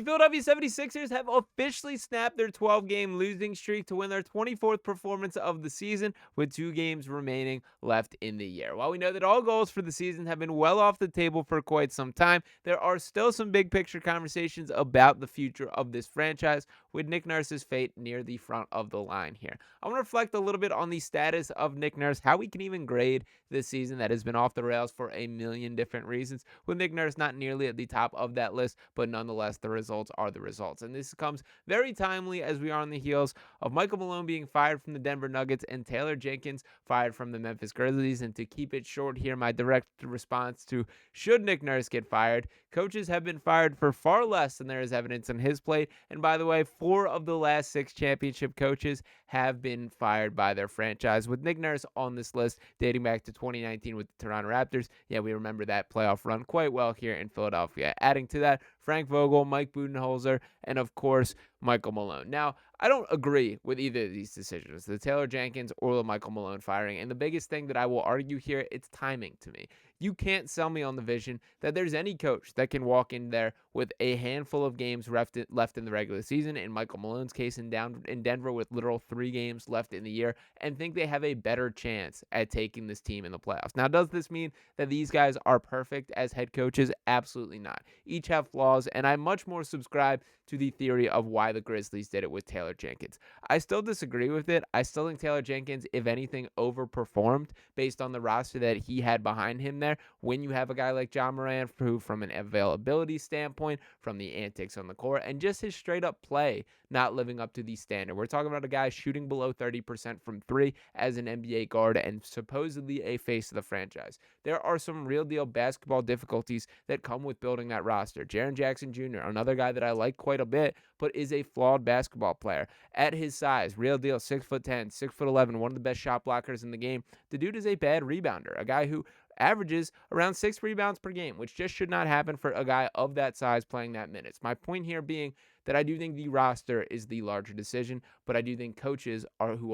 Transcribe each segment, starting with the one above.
Philadelphia 76ers have officially snapped their 12-game losing streak to win their 24th performance of the season with 2 games remaining left in the year. While we know that all goals for the season have been well off the table for quite some time, there are still some big picture conversations about the future of this franchise, with Nick Nurse's fate near the front of the line here. I want to reflect a little bit on the status of Nick Nurse, how we can even grade this season that has been off the rails for a million different reasons, with Nick Nurse not nearly at the top of that list, but nonetheless the results are the results. And this comes very timely as we are on the heels of Michael Malone being fired from the Denver Nuggets and Taylor Jenkins fired from the Memphis Grizzlies. And to keep it short here, my direct response to should Nick Nurse get fired, coaches have been fired for far less than there is evidence on his plate. And by the way, 4 of the last 6 championship coaches have been fired by their franchise, with Nick Nurse on this list dating back to 2019 with the Toronto Raptors. Yeah, we remember that playoff run quite well here in Philadelphia. Adding to that, Frank Vogel, Mike Budenholzer, and of course, Michael Malone. Now, I don't agree with either of these decisions, the Taylor Jenkins or the Michael Malone firing. And the biggest thing that I will argue here, it's timing to me. You can't sell me on the vision that there's any coach that can walk in there with a handful of games left in the regular season, in Michael Malone's case in Denver with literal 3 games left in the year, and think they have a better chance at taking this team in the playoffs. Now, does this mean that these guys are perfect as head coaches? Absolutely not. Each have flaws, and I much more subscribe to the theory of why the Grizzlies did it with Taylor Jenkins. I still disagree with it. I still think Taylor Jenkins, if anything, overperformed based on the roster that he had behind him there. When you have a guy like John Moran, who from an availability standpoint, from the antics on the court, and just his straight up play not living up to the standard. We're talking about a guy shooting below 30% from 3 as an NBA guard and supposedly a face of the franchise. There are some real deal basketball difficulties that come with building that roster. Jaren Jackson Jr., another guy that I like quite a bit, but is a flawed basketball player. At his size, real deal, 6'10", 6'11", one of the best shot blockers in the game. The dude is a bad rebounder, a guy who averages around 6 rebounds per game, which just should not happen for a guy of that size playing that minutes. My point here being that I do think the roster is the larger decision, but I do think coaches are who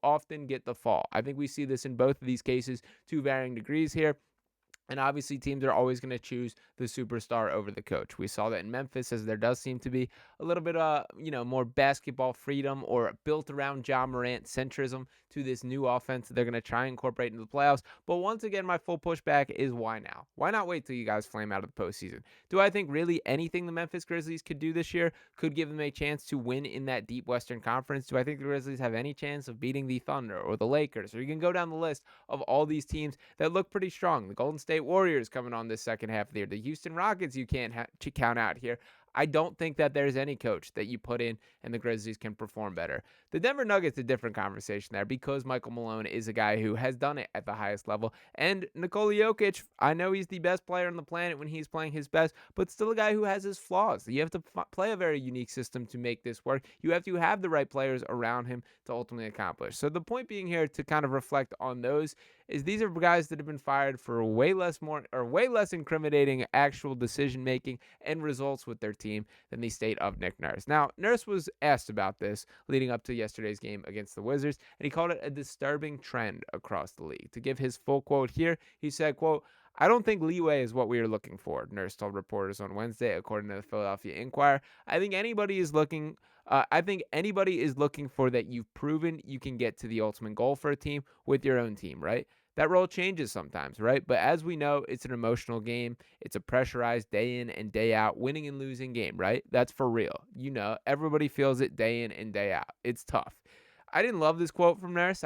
often get the fall. I think we see this in both of these cases to varying degrees here. And obviously, teams are always going to choose the superstar over the coach. We saw that in Memphis, as there does seem to be a little bit more basketball freedom or built around John Morant centrism to this new offense that they're going to try and incorporate into the playoffs. But once again, my full pushback is why now? Why not wait till you guys flame out of the postseason? Do I think really anything the Memphis Grizzlies could do this year could give them a chance to win in that deep Western Conference? Do I think the Grizzlies have any chance of beating the Thunder or the Lakers? Or you can go down the list of all these teams that look pretty strong. The Golden State Warriors coming on this second half of the year. The Houston Rockets you can't count out here. I don't think that there's any coach that you put in and the Grizzlies can perform better. The Denver Nuggets, a different conversation there because Michael Malone is a guy who has done it at the highest level. And Nikola Jokic, I know he's the best player on the planet when he's playing his best, but still a guy who has his flaws. You have to play a very unique system to make this work. You have to have the right players around him to ultimately accomplish. So the point being here to kind of reflect on those is these are guys that have been fired for way less incriminating actual decision making and results with their team than the state of Nick Nurse. Now, Nurse was asked about this leading up to yesterday's game against the Wizards, and he called it a disturbing trend across the league. To give his full quote here, he said, quote, "I don't think leeway is what we are looking for," Nurse told reporters on Wednesday, according to the Philadelphia Inquirer. I think anybody is looking for that you've proven you can get to the ultimate goal for a team with your own team, right? That role changes sometimes, right? But as we know, it's an emotional game. It's a pressurized day in and day out, winning and losing game, right? That's for real. Everybody feels it day in and day out. It's tough. I didn't love this quote from Nurse.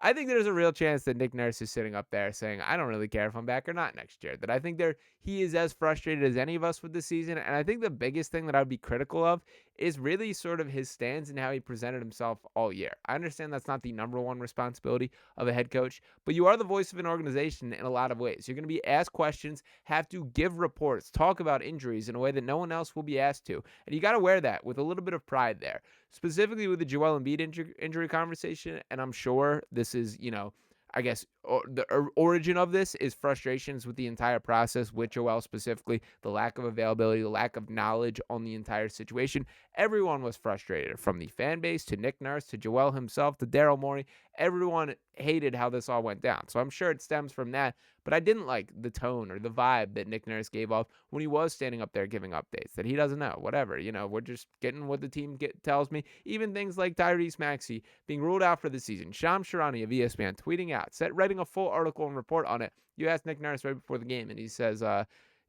I think there's a real chance that Nick Nurse is sitting up there saying, I don't really care if I'm back or not next year. That I think he is as frustrated as any of us with the season. And I think the biggest thing that I would be critical of is really sort of his stance and how he presented himself all year. I understand that's not the number one responsibility of a head coach, but you are the voice of an organization in a lot of ways. You're going to be asked questions, have to give reports, talk about injuries in a way that no one else will be asked to. And you got to wear that with a little bit of pride there. Specifically with the Joel Embiid injury conversation, and I'm sure this is, the origin of this is frustrations with the entire process, with Joel specifically, the lack of availability, the lack of knowledge on the entire situation. Everyone was frustrated, from the fan base to Nick Nurse to Joel himself to Daryl Morey. everyone hated how this all went down. So I'm sure it stems from that. But I didn't like the tone or the vibe that Nick Nurse gave off when he was standing up there giving updates that he doesn't know, whatever. We're just getting what the team tells me. Even things like Tyrese Maxey being ruled out for the season. Shams Charania of ESPN tweeting out, writing a full article and report on it. You asked Nick Nurse right before the game, and he says,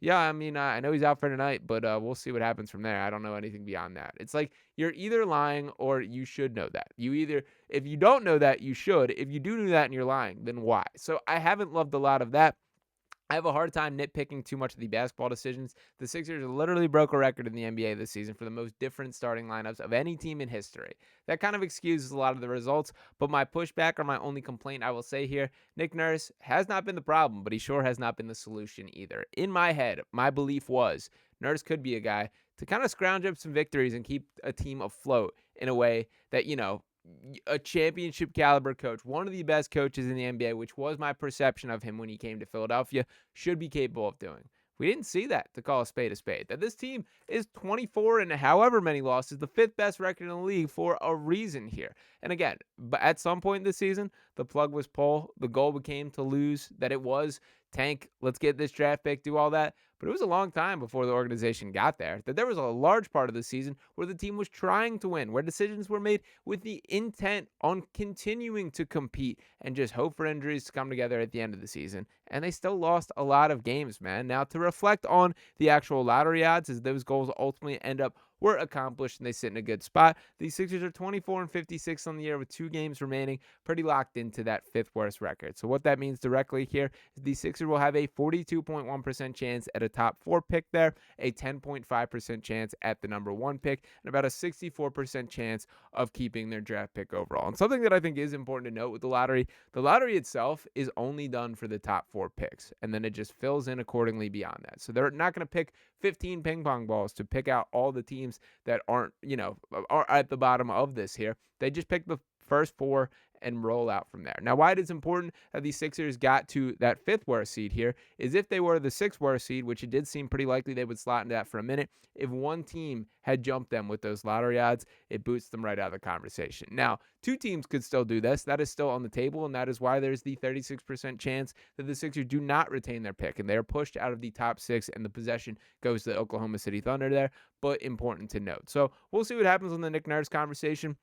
yeah, I mean, I know he's out for tonight, but we'll see what happens from there. I don't know anything beyond that. It's like you're either lying or you should know that. If you don't know that, you should. If you do know that and you're lying, then why? So I haven't loved a lot of that. I have a hard time nitpicking too much of the basketball decisions. The Sixers literally broke a record in the NBA this season for the most different starting lineups of any team in history. That kind of excuses a lot of the results, but my pushback or my only complaint I will say here, Nick Nurse has not been the problem, but he sure has not been the solution either. In my head, my belief was Nurse could be a guy to kind of scrounge up some victories and keep a team afloat in a way that, a championship caliber coach, one of the best coaches in the NBA, which was my perception of him when he came to Philadelphia, should be capable of doing. We didn't see that, to call a spade a spade. That this team is 24 and however many losses, the fifth best record in the league for a reason here. And again, but at some point this season, the plug was pulled. The goal became to lose, that it was tank, let's get this draft pick, do all that. But it was a long time before the organization got there, that there was a large part of the season where the team was trying to win, where decisions were made with the intent on continuing to compete and just hope for injuries to come together at the end of the season. And they still lost a lot of games, man. Now, to reflect on the actual lottery odds as those goals ultimately end up were accomplished and they sit in a good spot. The Sixers are 24 and 56 on the year with 2 games remaining, pretty locked into that 5th worst record. So what that means directly here is the Sixers will have a 42.1% chance at a top 4 pick there, a 10.5% chance at the number 1 pick, and about a 64% chance of keeping their draft pick overall. And something that I think is important to note with the lottery itself is only done for the top 4 picks, and then it just fills in accordingly beyond that. So they're not going to pick 15 ping pong balls to pick out all the teams that aren't, are at the bottom of this here. They just pick the first 4 and roll out from there. Now, why it is important that the Sixers got to that 5th worst seed here is if they were the 6th worst seed, which it did seem pretty likely they would slot into that for a minute, if one team had jumped them with those lottery odds, it boots them right out of the conversation. Now, 2 teams could still do this. That is still on the table, and that is why there's the 36% chance that the Sixers do not retain their pick, and they are pushed out of the top 6, and the possession goes to the Oklahoma City Thunder there, but important to note. So we'll see what happens on the Nick Nurse conversation.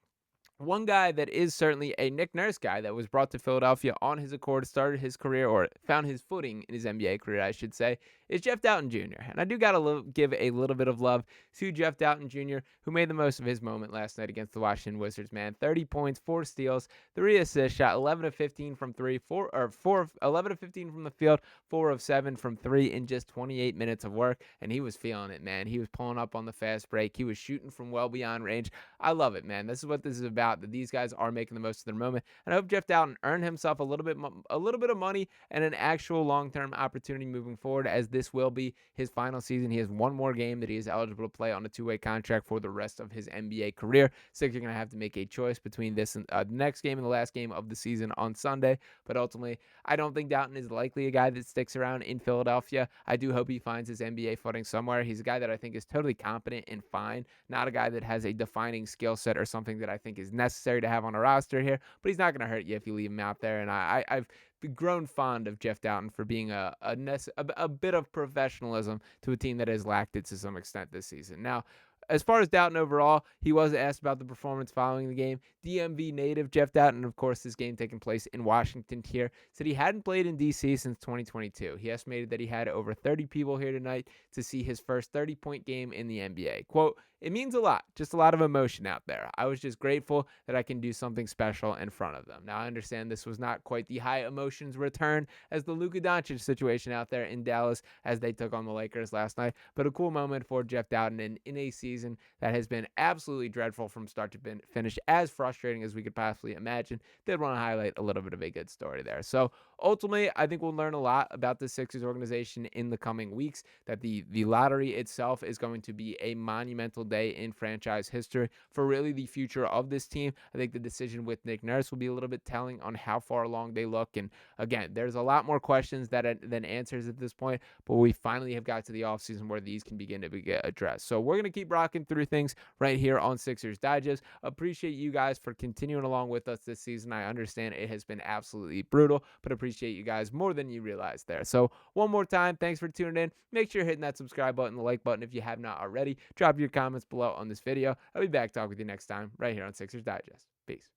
One guy that is certainly a Nick Nurse guy that was brought to Philadelphia on his accord, started his career, or found his footing in his NBA career, I should say, is Jeff Dowtin Jr. And I do got to give a little bit of love to Jeff Dowtin Jr., who made the most of his moment last night against the Washington Wizards, man. 30 points, 4 steals, 3 assists, shot 11 of 15 from 3, 11 of 15 from the field, 4 of 7 from 3 in just 28 minutes of work, and he was feeling it, man. He was pulling up on the fast break. He was shooting from well beyond range. I love it, man. This is what this is about, that these guys are making the most of their moment, and I hope Jeff Dowtin earned himself a little bit of money and an actual long-term opportunity moving forward, as this will be his final season. He has one more game that he is eligible to play on a 2-way contract for the rest of his NBA career. Sixers are going to have to make a choice between this and the next game and the last game of the season on Sunday, but ultimately, I don't think Dowtin is likely a guy that sticks around in Philadelphia. I do hope he finds his NBA footing somewhere. He's a guy that I think is totally competent and fine, not a guy that has a defining skill set or something that I think is necessary to have on a roster here, but he's not going to hurt you if you leave him out there, and I've grown fond of Jeff Dowtin for being a bit of professionalism to a team that has lacked it to some extent this season. Now, as far as Dowtin overall, he was asked about the performance following the game. DMV native Jeff Dowtin, of course, this game taking place in Washington here, said he hadn't played in D.C. since 2022. He estimated that he had over 30 people here tonight to see his first 30-point game in the NBA. Quote, "It means a lot, just a lot of emotion out there. I was just grateful that I can do something special in front of them." Now, I understand this was not quite the high emotions return as the Luka Doncic situation out there in Dallas as they took on the Lakers last night, but a cool moment for Jeff Dowtin in a season that has been absolutely dreadful from start to finish, as frustrating as we could possibly imagine. Did want to highlight a little bit of a good story there. So ultimately, I think we'll learn a lot about the Sixers organization in the coming weeks, that the lottery itself is going to be a monumental day in franchise history for really the future of this team. I think the decision with Nick Nurse will be a little bit telling on how far along they look. And again, there's a lot more questions than answers at this point, but we finally have got to the offseason where these can begin to get addressed. So we're going to keep rocking talking through things right here on Sixers Digest. Appreciate you guys for continuing along with us this season. I understand it has been absolutely brutal, but appreciate you guys more than you realize there. So one more time, thanks for tuning in. Make sure you're hitting that subscribe button, the like button if you have not already. Drop your comments below on this video. I'll be back talking with you next time right here on Sixers Digest. Peace.